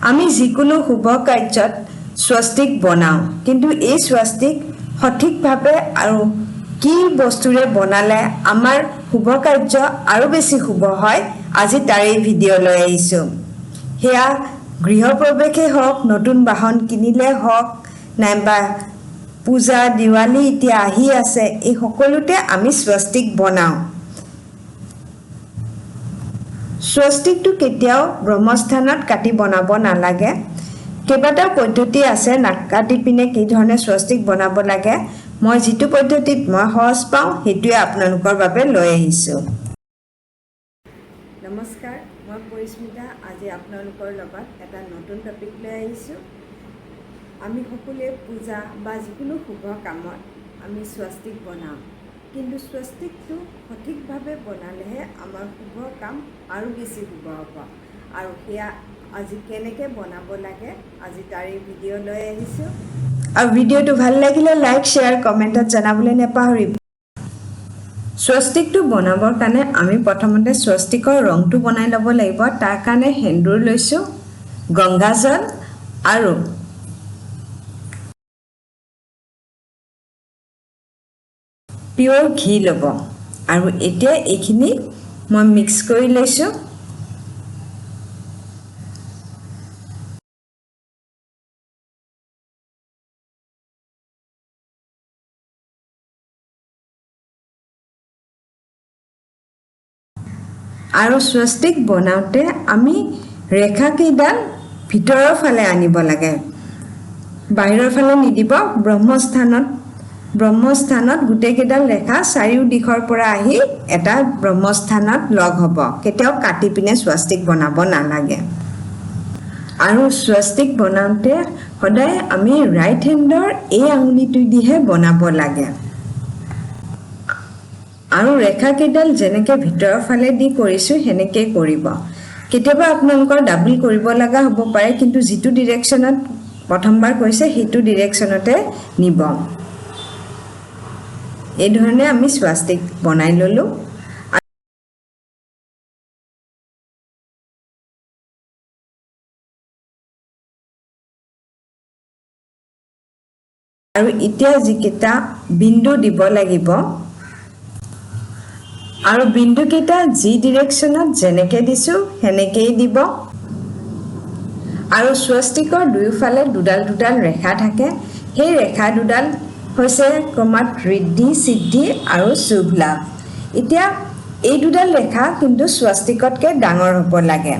আমি যিকোনো শুভ কাৰ্যত swastik বনাওঁ কিন্তু এই swastik সঠিকভাৱে আৰু কি বস্তুৰে বনালে আমাৰ শুভ কাৰ্য আৰু বেছি শুভ হয় আজি তাৰে ভিডিও লৈ আহিছো হেয়া গৃহপ্ৰৱেশে হওক নতুন বাহন কিনিলে হওক নাইবা পূজা দিৱালী এতিয়া আহি আছে এই সকলোতে আমি swastik বনাওঁ swastikটো কেতিয়াও ব্ৰহ্মস্থানত কাটি বনাব নালাগে কেইবাটা পদ্ধতি আছে নাকাটি পিনে কি ধৰণে swastik বনাব লাগে মই যেটো পদ্ধতিত মই সহজ পাওঁ হেতুৱে আপোনালোকৰ বাবে লৈ আহিছো নমস্কাৰ মই পৰিস্মিতা আজি আপোনালোকৰ লগত এটা নতুন টপিক লৈ আহিছো আমি সকলোৱে পূজা বা যিকোনো শুভ কামত আমি swastik বনাওঁ কিন্তু swastikটো সঠিকভাৱে বনালেহে আমাৰ শুভ কাম আৰু বেছি শুভ হ'ব আৰু হেয়া আজি কেনেকৈ বনাব লাগে আজি তাৰে ভিডিও লৈ আহিছো আৰু ভিডিওটো ভাল লাগিলে লাইক শেয়াৰ কমেন্টত জনাবলৈ নেপাহৰিব swastikটো বনাবৰ কাৰণে আমি প্ৰথমতে swastikৰ ৰংটো বনাই ল'ব লাগিব তাৰ কাৰণে হেন্দুৰ লৈছো গংগাজল আৰু পিওৰ ঘি লব আৰু এতিয়া এইখিনি মই মিক্স কৰি লৈছো আৰু swastik বনাওতে আমি ৰেখা কেইডাল ভিতৰৰ ফালে আনিব লাগে বাহিৰৰ ফালে নিদিব ব্ৰহ্মস্থানত গুটে কেইডাল ৰেখা চাৰিও দিশৰ পৰা আহি এটা ব্ৰহ্মস্থানত লগ হ'ব কেতিয়াও কাটি পিনে swastik বনাব নালাগে আৰু swastik বনাওতে সদায় আমি ৰাইট হেণ্ডৰ এই আঙুলিটো দিহে বনাব লাগে আৰু ৰেখা কেইডাল যেনেকৈ ভিতৰৰ ফালে দি কৰিছো হেনেকৈ কৰিব কেতিয়াবা আপোনালোকৰ ডাবল কৰিব লগা হ'ব পাৰে কিন্তু যেটো ডিৰেকচনত প্ৰথমবাৰ কৈছে হেতু ডিৰেকচনতে নিব এই ধৰণে আমি swastik বনাই ললো আৰু এতিয়া যিকেইটা বিন্দু দিব লাগিব আৰু বিন্দু কেইটা যি ডিৰেকচনত যেনেকৈ দিছো হেনেকৈ দিব আৰু swastikৰ দুইফালে দুডাল দুডাল ৰেখা থাকে সেই ৰেখা দুডাল হৈছে ক্ৰমাৎ ঋদ্ধি সিদ্ধি আৰু শুভ লাভ এতিয়া এই দুডাল ৰেখা কিন্তু swastikতকৈ ডাঙৰ হ'ব লাগে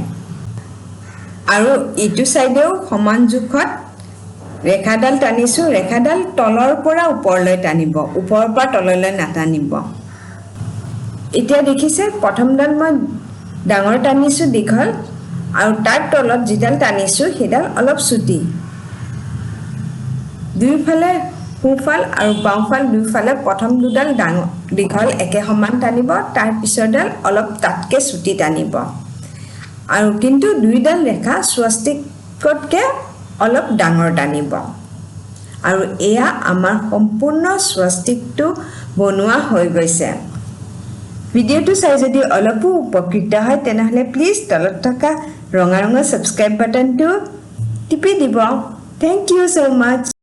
আৰু ইটো সাইডেও সমান জোখত ৰেখাডাল টানিছো ৰেখাডাল তলৰ পৰা ওপৰলৈ টানিব ওপৰৰ পৰা তললৈ নাটানিব এতিয়া দেখিছে প্ৰথমডাল মই ডাঙৰ টানিছো দীঘল আৰু তাৰ তলত যিডাল টানিছো হেডাল অলপ ছুটি দুইফালে সোঁফাল আৰু বাওঁফাল দুইফালে প্ৰথম দুডাল দীঘল একে সমান টানিব তাৰ পিছৰডাল অলপ তাতকৈ ছুটি টানিব আৰু কিন্তু দুইডাল ৰেখা swastikতকৈ অলপ ডাঙৰ টানিব আৰু এয়া আমাৰ সম্পূৰ্ণ swastikটো বনোৱা হৈ গৈছে ভিডিওটো চাই যদি অলপো উপকৃত হয় তেনেহলে প্লিজ তলত থকা ৰঙা ৰঙৰ সাবস্ক্ৰাইব বাটনটো টিপি দিব থ্যাংক ইউ সো মাচ